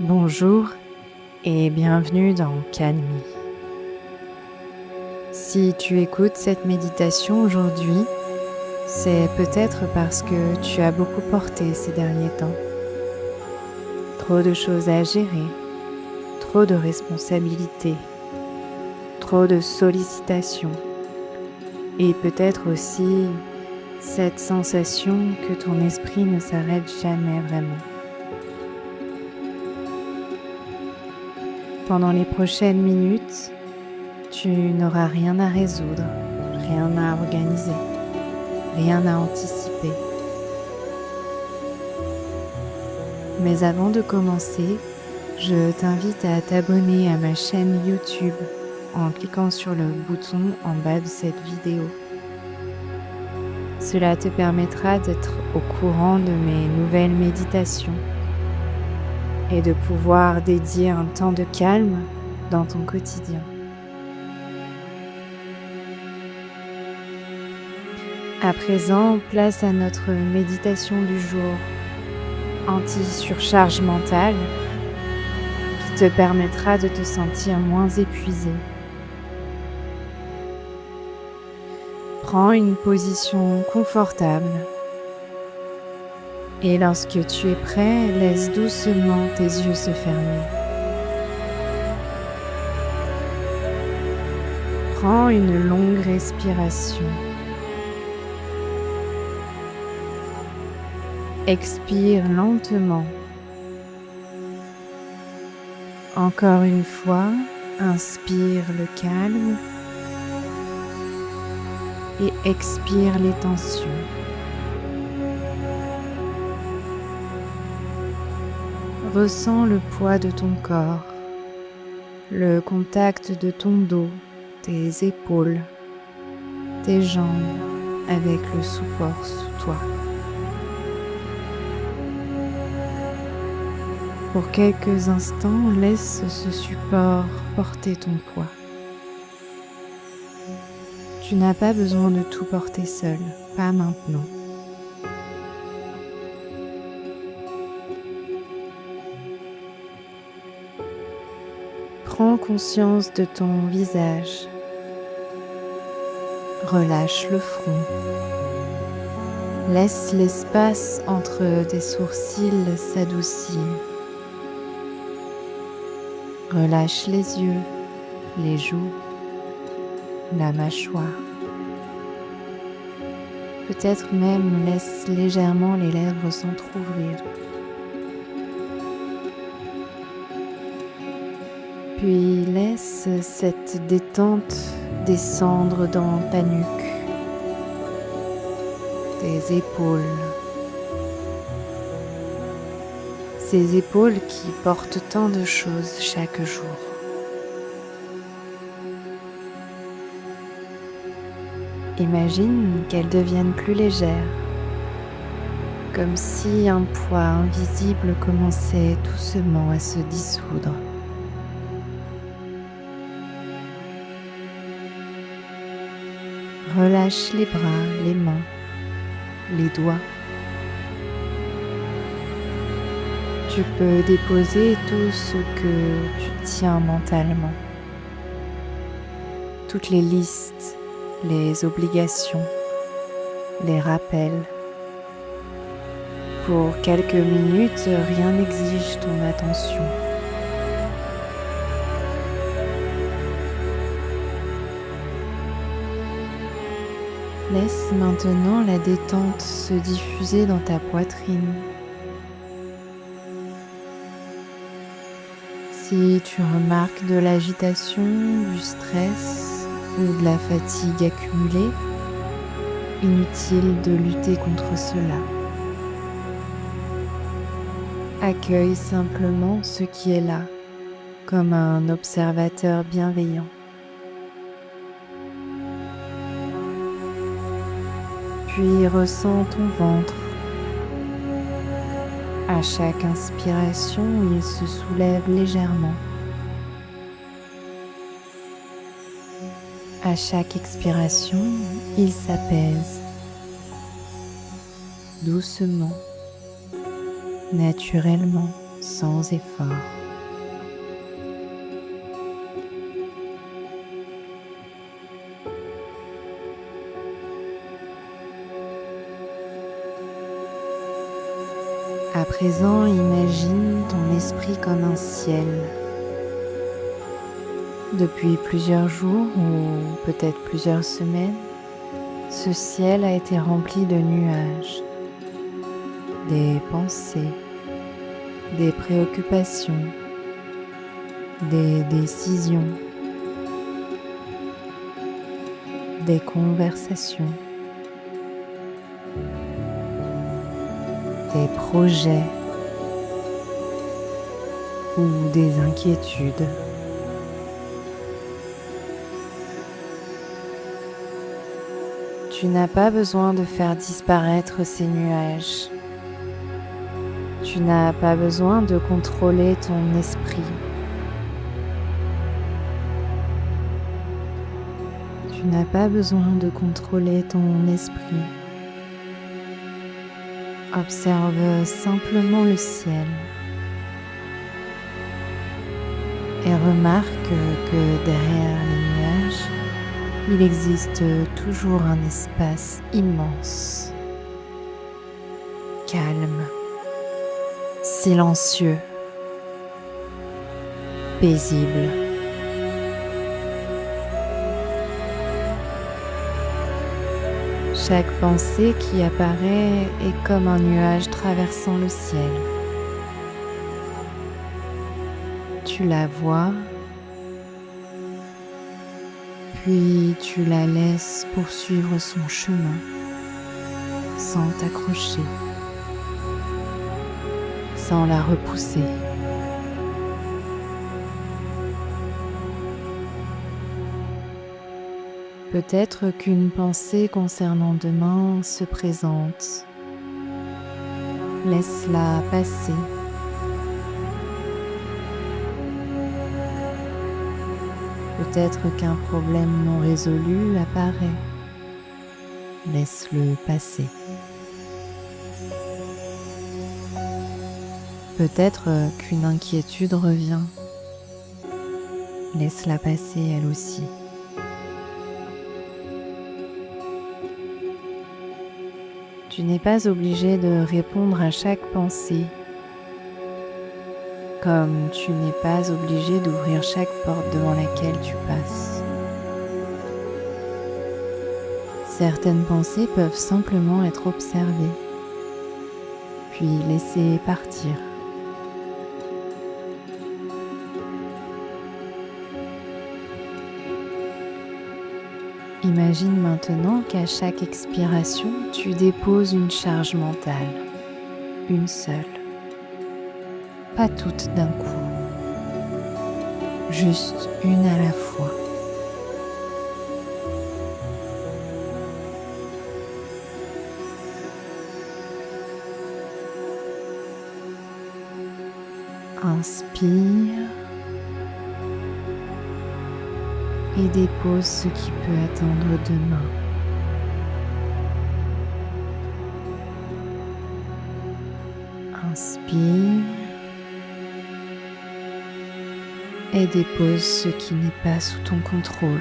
Bonjour et bienvenue dans Calmie. Si tu écoutes cette méditation aujourd'hui, c'est peut-être parce que tu as beaucoup porté ces derniers temps. Trop de choses à gérer, trop de responsabilités, trop de sollicitations et peut-être aussi cette sensation que ton esprit ne s'arrête jamais vraiment. Pendant les prochaines minutes, tu n'auras rien à résoudre, rien à organiser, rien à anticiper. Mais avant de commencer, je t'invite à t'abonner à ma chaîne YouTube en cliquant sur le bouton en bas de cette vidéo. Cela te permettra d'être au courant de mes nouvelles méditations et de pouvoir dédier un temps de calme dans ton quotidien. À présent, place à notre méditation du jour anti-surcharge mentale qui te permettra de te sentir moins épuisé. Prends une position confortable et lorsque tu es prêt, laisse doucement tes yeux se fermer. Prends une longue respiration. Expire lentement. Encore une fois, inspire le calme et expire les tensions. Ressens le poids de ton corps, le contact de ton dos, tes épaules, tes jambes avec le support sous toi. Pour quelques instants, laisse ce support porter ton poids. Tu n'as pas besoin de tout porter seul, pas maintenant. Prends conscience de ton visage. Relâche le front. Laisse l'espace entre tes sourcils s'adoucir. Relâche les yeux, les joues, la mâchoire. Peut-être même laisse légèrement les lèvres s'entrouvrir. Puis laisse cette détente descendre dans ta nuque, tes épaules. Ces épaules qui portent tant de choses chaque jour. Imagine qu'elles deviennent plus légères, comme si un poids invisible commençait doucement à se dissoudre. Relâche les bras, les mains, les doigts. Tu peux déposer tout ce que tu tiens mentalement, toutes les listes, les obligations, les rappels. Pour quelques minutes, rien n'exige ton attention. Laisse maintenant la détente se diffuser dans ta poitrine. Si tu remarques de l'agitation, du stress ou de la fatigue accumulée, inutile de lutter contre cela. Accueille simplement ce qui est là, comme un observateur bienveillant. Puis ressens ton ventre. À chaque inspiration, il se soulève légèrement. À chaque expiration, il s'apaise. Doucement, naturellement, sans effort. À présent, imagine ton esprit comme un ciel. Depuis plusieurs jours ou peut-être plusieurs semaines, ce ciel a été rempli de nuages, des pensées, des préoccupations, des décisions, des conversations, des projets ou des inquiétudes. Tu n'as pas besoin de faire disparaître ces nuages. Tu n'as pas besoin de contrôler ton esprit. Tu n'as pas besoin de contrôler ton esprit. Observe simplement le ciel et remarque que derrière les nuages, il existe toujours un espace immense, calme, silencieux, paisible. Chaque pensée qui apparaît est comme un nuage traversant le ciel. Tu la vois, puis tu la laisses poursuivre son chemin sans t'accrocher, sans la repousser. Peut-être qu'une pensée concernant demain se présente. Laisse-la passer. Peut-être qu'un problème non résolu apparaît. Laisse-le passer. Peut-être qu'une inquiétude revient. Laisse-la passer elle aussi. Tu n'es pas obligé de répondre à chaque pensée, comme tu n'es pas obligé d'ouvrir chaque porte devant laquelle tu passes. Certaines pensées peuvent simplement être observées, puis laissées partir. Imagine maintenant qu'à chaque expiration, tu déposes une charge mentale, une seule, pas toutes d'un coup, juste une à la fois. Inspire et dépose ce qui peut attendre demain. Inspire et dépose ce qui n'est pas sous ton contrôle.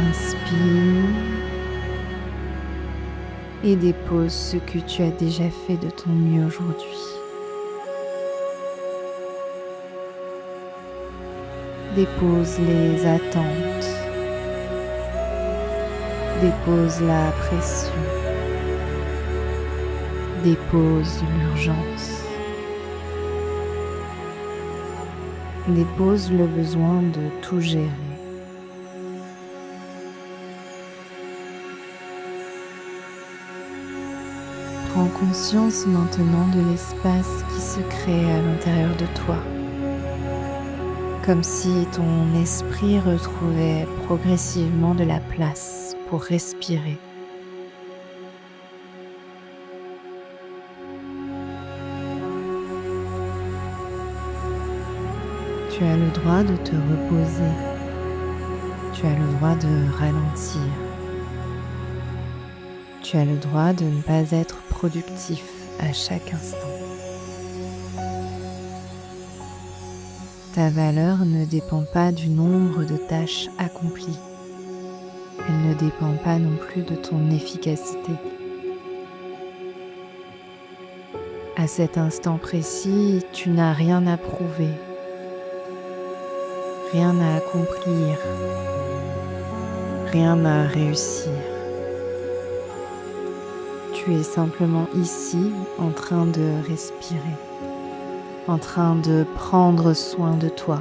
Inspire et dépose ce que tu as déjà fait de ton mieux aujourd'hui. Dépose les attentes, dépose la pression, dépose l'urgence, dépose le besoin de tout gérer. Prends conscience maintenant de l'espace qui se crée à l'intérieur de toi. Comme si ton esprit retrouvait progressivement de la place pour respirer. Tu as le droit de te reposer. Tu as le droit de ralentir. Tu as le droit de ne pas être productif à chaque instant. Ta valeur ne dépend pas du nombre de tâches accomplies. Elle ne dépend pas non plus de ton efficacité. À cet instant précis, tu n'as rien à prouver, rien à accomplir, rien à réussir. Tu es simplement ici en train de respirer, en train de prendre soin de toi.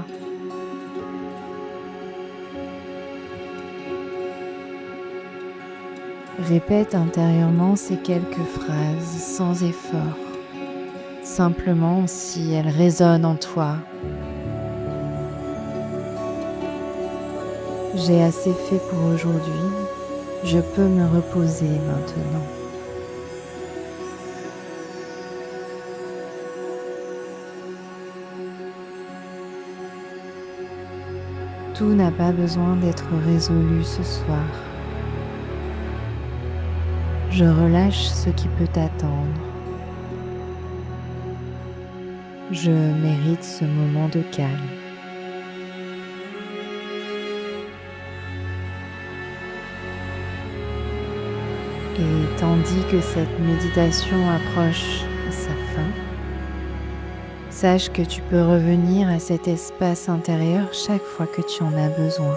Répète intérieurement ces quelques phrases sans effort, simplement si elles résonnent en toi. J'ai assez fait pour aujourd'hui, je peux me reposer maintenant. Tout n'a pas besoin d'être résolu ce soir. Je relâche ce qui peut attendre. Je mérite ce moment de calme. Et tandis que cette méditation approche à sa fin, sache que tu peux revenir à cet espace intérieur chaque fois que tu en as besoin.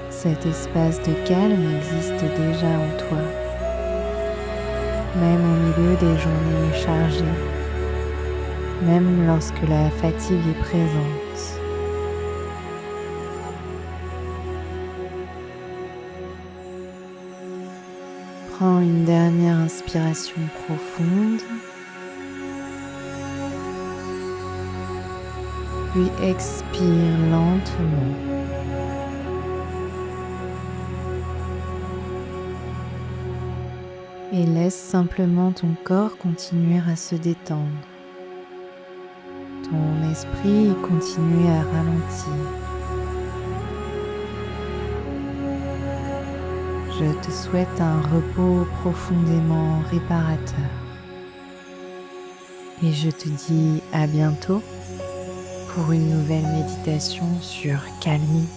Cet espace de calme existe déjà en toi, même au milieu des journées chargées, même lorsque la fatigue est présente. Prends une dernière inspiration profonde, puis expire lentement. Et laisse simplement ton corps continuer à se détendre, ton esprit continuer à ralentir. Je te souhaite un repos profondément réparateur. Et je te dis à bientôt pour une nouvelle méditation sur Calmie.